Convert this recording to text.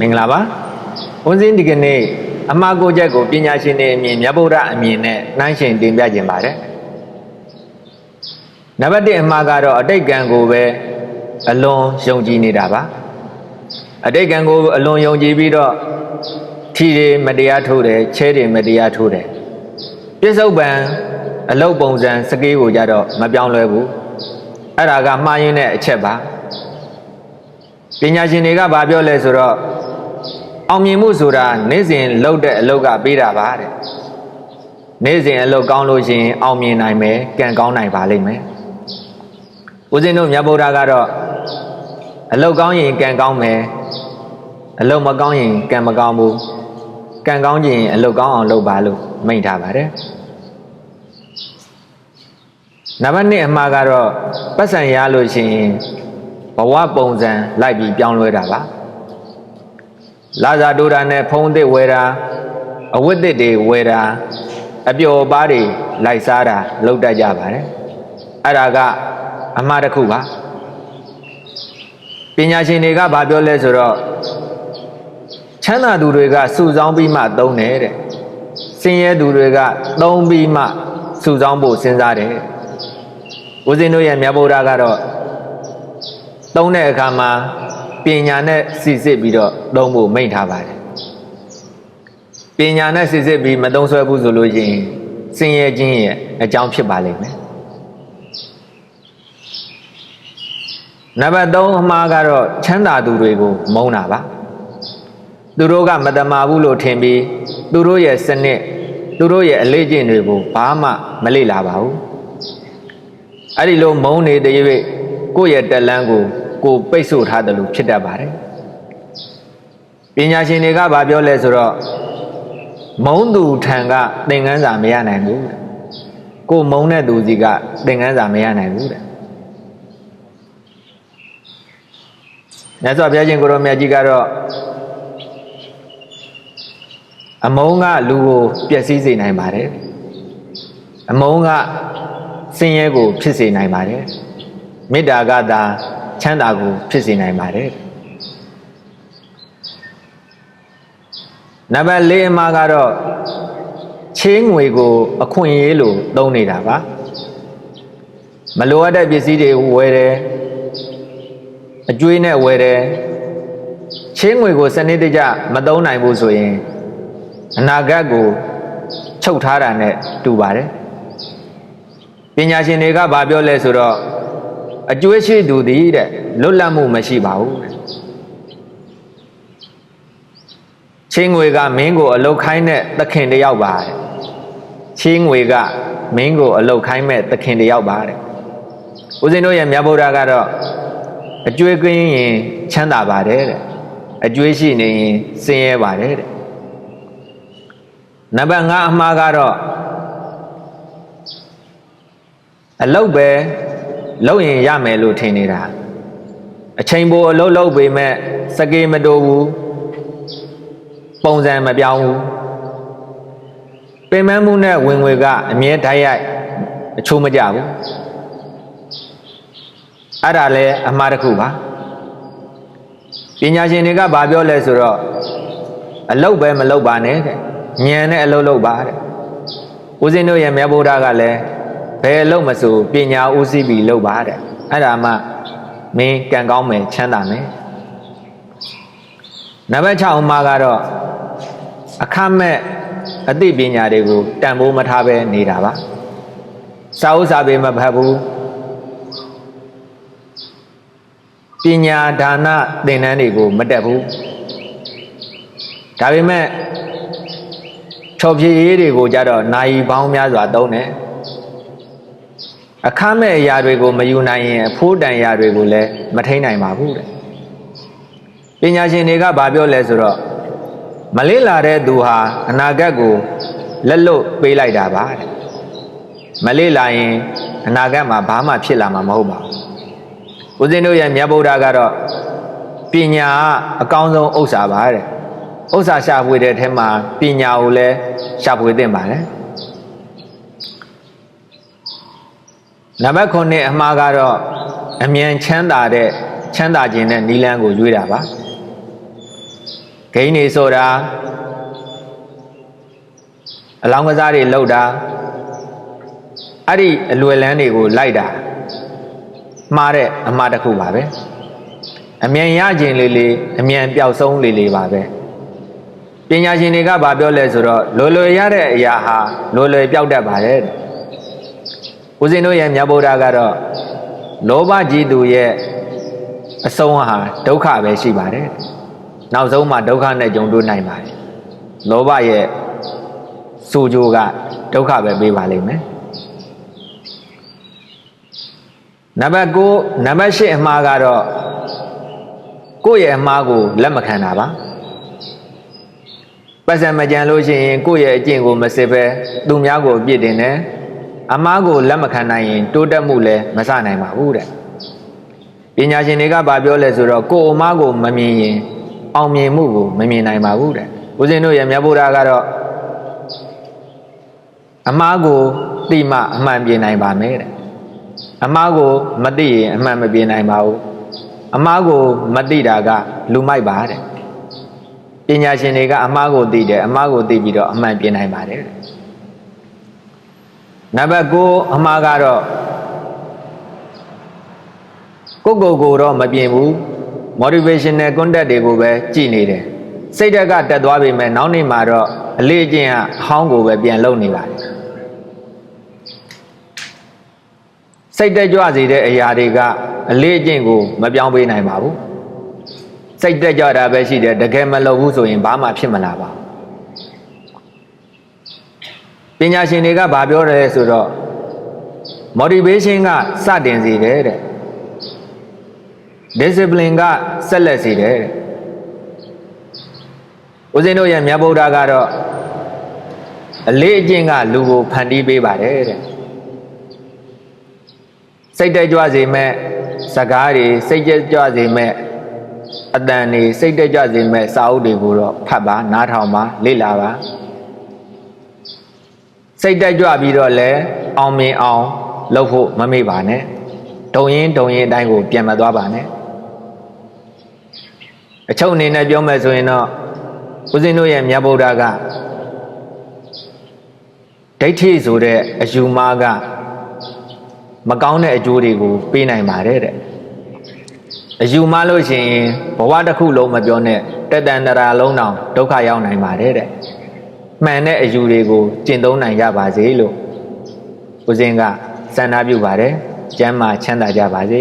မင်္ဂလာပါဦးစင်းဒီကနေ့အမှားကိုချက်ကိုပညာရှင်တွေအမြင်မြတ်ဗုဒ္ဓအမြင်နဲ့နှိုင်းယှဉ်တင်ပြခြင်းပါတယ်နံပါတ်1အမှားကတော့အတိတ်ကံကိုပဲအလွန်ယုံကြည်နေတာပါအတိတ်ကံကိုအလွန်ယုံကြည်ပြီးတော့ထီတွေမတရားထိုးတယ်ချဲတွေမတရားထိုးတယ်ပြစ္ဆုတ်ပံအလုတ်ပုံစံစကေးကိုကြတော့မပြောင်းလဲဘူးအဲ့ဒါကမှားရင်းတဲ့အချက်ပါပညာရှင်တွေကဘာပြောလဲဆိုတော့အောင်မြင်မှုဆိုတာနေ့စဉ်လုပ်တဲ့အလုပ်ကပေးတာပါတဲ့နေ့စဉ်အလုပ်ကောင်းလို့ရှိရင်အောင်မြင်နိုင်မယ်ကံကောင်းနိုင်ပါလိမ့်မယ်ဦးဇင်းတို့မြတ်ဗုဒ္ဓကတော့အလုပ်ကောင်းရင်ကံကောင်းမယ်အလုပ်မကောင်းရင်ကံမကောင်းဘူးကံကောင်းခြင်းအလုပ်ကောင်းအောင်လုပ်ပါလို့မိန့်ထားပါတယ်နံပါတ်2အမှားကတော့ပတ်စံရလို့ရှိရင်ဘဝပုံစံလိုက်ပြီးပြောင်းလဲတာပါလာဇာတိုတာနဲ့ဖုံးသစ်ဝယ်တာအဝတ်သစ်တွေဝယ်တာအပျော်ပါးတွေလိုက်စားတာလုပ်တတ်ကြပါတယ်အဲ့ဒါကအမှားတစ်ခုပါပညာရှင်တွေကဘာပြောလဲဆိုတော့ချမ်းသာသူတွေကစုဆောင်းပြီးမှသုံးတယ်တဲ့ဆင်းရဲသူတွေကသုံးပြီးမှစုဆောင်းဖို့စဉ်းစားတယ်ဦးဇင်းတို့ရဲ့မြတ်ဗုဒ္ဓကတော့သုံးတဲ့အခါမှာပညာနဲ့စစ်စစ်ပြီးတော့သုံးဖို့မိန့်ထားပါတယ်ပညာနဲ့စစ်စစ်ပြီးမသုံးဆွဲဘူးဆိုလို့ရှိရင်ဆင်းရဲခြင်းရဲ့အကြောင်းဖြစ်ပါလိမ့်မယ်နံပါတ်3အမှားကတော့ချမ်းသာသူတွေကိုမုန်းတာပါသူတို့ကမတမာဘူးလို့ထင်ပြီးသူတို့ရဲ့စနစ်သူတို့ရဲ့အလေးကျင့်တွေကိုဘာမှမလေ့လာပါဘူးအဲ့ဒီလိုမုန်းနေတဲ့၍ကိုယ့်ရဲ့တက်လန်းကိုပိတ်ဆို့ထားတယ်လို့ဖြစ်တတ်ပါတယ်ပညာရှင်တွေကဘာပြောလဲဆိုတော့မုန်းသူထံကသင်ခန်းစာမရနိုင်ဘူးကိုမုန်းတဲ့သူစီကသင်ခန်းစာမရနိုင်ဘူးတဲ့မြတ်စွာဘုရားရှင်ကိုရောမြတ်ကြီးကတော့အမုန်းကလူကိုပျက်စီးစေနိုင်ပါတယ်အမုန်းကဆင်းရဲကိုဖြစ်စေနိုင်ပါတယ်မေတ္တာကသာချမ်းသာကိုဖြစ်စေနိုင်ပါတယ်နံပါတ်4အမှားကတော့ချေးငွေကိုအခွင့်အရေးလို့သုံးနေတာပါမလိုအပ်တဲ့ပစ္စည်းတွေဝယ်တယ်အကျွေးနဲ့ဝယ်တယ်ချေးငွေကိုစနစ်တကျမသုံးနိုင်ဘူးဆိုရင်အနာဂတ်ကိုချုပ်ထားတာနဲ့တူပါတယ်ပညာရှင်တွေကဘာပြောလဲဆိုတော့အကျွေးရှိသူသည်တဲ့လွတ်လပ်မှုမရှိပါဘူးတဲ့ချင်းငွေကမင်းကိုအလုတ်ခိုင်းတဲ့သခင်တယောက်ပါတဲ့ချင်းငွေကမင်းကိုအလုတ်ခိုင်းမဲ့သခင်တယောက်ပါတဲ့ဦးဇင်းတို့ရဲ့မြတ်ဗုဒ္ဓကတော့အကျွေးကင်းရင်ချမ်းသာပါတယ်တဲ့အကျွေးရှိနေရင်ဆင်းရဲပါတယ်တဲ့နံပါတ်5အမှားကတော့အလုတ်ပဲလုပ်ရင်ရမယ်လို့ထင်နေတာအချိန်ပိုအလုတ်လုပ်ပေမဲ့စကေးမတိုးဘူးပုံစံမပြောင်းဘူးပင်မမှုနဲ့ဝင်ငွေကအမြဲဓာတ်ရိုက်အချိုးမကြဘူးအဲ့ဒါလည်းအမှားတစ်ခုပါပညာရှင်တွေကဘာပြောလဲဆိုတော့အလုတ်ပဲမလုပ်ပါနဲ့တဲ့ဉာဏ်နဲ့အလုတ်လုပ်ပါတဲ့ဦးဇင်းတို့ရဲ့မြတ်ဗုဒ္ဓကလည်းဘယ်အလုပ်မဆိုပညာဦးစီးပြီးလုပ်ပါတဲ့အဲ့ဒါမှမင်းကံကောင်းမယ်ချမ်းသာမယ်နံပါတ်6အမှားကတော့အခမဲ့အသိပညာတွေကိုတန်ဖိုးမထားပဲနေတာပါစာဥစာပေမဖတ်ဘူးပညာဒါနသင်တန်းတွေကိုမတက်ဘူးဒါပေမဲ့ချော်ဖြည့်ရေးတွေကိုကြတော့နိုင်ပေါင်းများစွာသုံးတယ်အခမဲ့အရာတွေကိုမယူနိုင်ရင်အဖိုးတန်အရာတွေကိုလည်းမထိန်းနိုင်ပါဘူးတဲ့ပညာရှင်တွေကဘာပြောလဲဆိုတော့မလေးလာတဲ့သူဟာအနာဂတ်ကိုလက်လွတ်ပေးလိုက်တာပါတဲ့မလေးလာရင်အနာဂတ်မှာဘာမှဖြစ်လာမှာမဟုတ်ပါဘူးဦးဇင်းတို့ရဲ့မြတ်ဗုဒ္ဓကတော့ပညာအကောင်းဆုံးဥစ္စာပါတဲ့ဥစ္စာရှာဖွေတဲ့ထဲမှာပညာကိုလည်းရှာဖွေသင့်ပါတယ်နံပါတ်9အမှားကတော့အမြန်ချမ်းသာတဲ့ချမ်းသာခြင်းနဲ့နီလန်းကိုရွေးတာပါ ဂိမ်းနေဆိုတာအလောင်းကစားတွေလှုပ်တာအဲ့ဒီအလွယ်လန်းတွေကိုလိုက်တာမှားတဲ့အမှားတစ်ခုပါပဲအမြန်ရခြင်းလေးလေးအမြန်ပျောက်ဆုံးလေးလေးပါပဲပညာရှင်တွေကဗာပြောလဲဆိုတော့လွယ်လွယ်ရတဲ့အရာဟာလွယ်လွယ်ပျောက်တတ်ပါတယ်ဦးဇင်းတို့ရဲ့မြတ်ဗုဒ္ဓကတော့လောဘကြီးသူရဲ့အဆုံးဟာဒုက္ခပဲရှိပါတယ်နောက်ဆုံးမှာဒုက္ခနဲ့ကြုံတွေ့နိုင်ပါတယ်လောဘရဲ့စူကြိုးကဒုက္ခပဲပေးပါလိမ့်မယ်နံပါတ်9နံပါတ်10အမှားကတော့ကိုယ့်ရဲ့အမှားကိုလက်မခံတာပါပတ်စံမကြံလို့ရှိရင်ကိုယ့်ရဲ့အကျင့်ကိုမစစ်ပဲသူများကိုအပြစ်တင်တယ်အမှားကိုလက်မခံနိုင်ရင်တိုးတက်မှုလည်းမစနိုင်ပါဘူးတဲ့ပညာရှင်တွေကဗာပြောလဲဆိုတော့ကိုယ်အမှားကိုမမြင်ရင်အောင်မြင်မှုကိုမမြင်နိုင်ပါဘူးတဲ့ဦးဇင်းတို့ရဲ့မြတ်ဗုဒ္ဓကတော့အမှားကိုသိမှအမှန်ပြင်နိုင်ပါမယ်တဲ့အမှားကိုမသိရင်အမှန်မပြင်နိုင်ပါဘူးအမှားကိုမသိတာကလူမိုက်ပါတဲ့ပညာရှင်တွေကအမှားကိုသိတယ်အမှားကိုသိပြီးတော့အမှန်ပြင်နိုင်ပါတယ်နံပါတ်9အမှားကတော့ကိုတော့မပြင်ဘူး motivational content တွေကိုပဲကြည်နေတယ်စိတ်ဓာတ်ကတက်သွားပြီမဲ့နောက်နေ့မှာတော့အလေးအကျင့်ကအဟောင်းကိုပဲပြန်လုပ်နေပါတယ်စိတ်တက်ကြွစေတဲ့အရာတွေကအလေးအကျင့်ကိုမပြောင်းပေးနိုင်ပါဘူးစိတ်တက်ကြွတာပဲရှိတယ်တကယ်မလုပ်ဘူးဆိုရင်ဘာမှဖြစ်မလာပါဘူးပညာရှင်တွေကဗာပြောတယ်ဆိုတော့ motivation ကစတင်စေတယ်တဲ့ discipline ကဆက်လက်စေတယ်တဲ့ဦးဇင်းတို့ရဲ့မြတ်ဗုဒ္ဓကတော့အလေးအကျင့်ကလူကိုဖန်တီးပေးပါတယ်တဲ့စိတ်တက်ကြွစေမဲ့စကားတွေစိတ်ကြွစေမဲ့အတန်တွေစိတ်တက်ကြွစေမဲ့စာအုပ်တွေကိုတော့ဖတ်ပါနားထောင်ပါလေ့လာပါစိတ်တက်ကြွပြီးတော့လည်းအောင်မြင်အောင်လုပ်ဖို့မမေ့ပါနဲ့ဒုံရင်အတိုင်းကိုပြန်မသွားပါနဲ့အချုပ်အနေနဲ့ပြောမယ်ဆိုရင်တော့ဦးဇင်းတို့ရဲ့မြတ်ဗုဒ္ဓကဒိဋ္ဌိဆိုတဲ့အယူမှားကမကောင်းတဲ့အကျိုးတွေကိုပေးနိုင်ပါတယ်တဲ့အယူမှားလို့ရှိရင်ဘဝတစ်ခုလုံးမပြောနဲ့တက်တန်တရာလုံးတောင်ဒုက္ခရောက်နိုင်ပါတယ်တဲ့မှန်တဲ့အယူတွေကိုကျင့်သုံးနိုင်ကြပါစေလို့ဦးဇင်းကဆန္ဒပြုပါတယ်ကျမ်းမာချမ်းသာကြပါစေ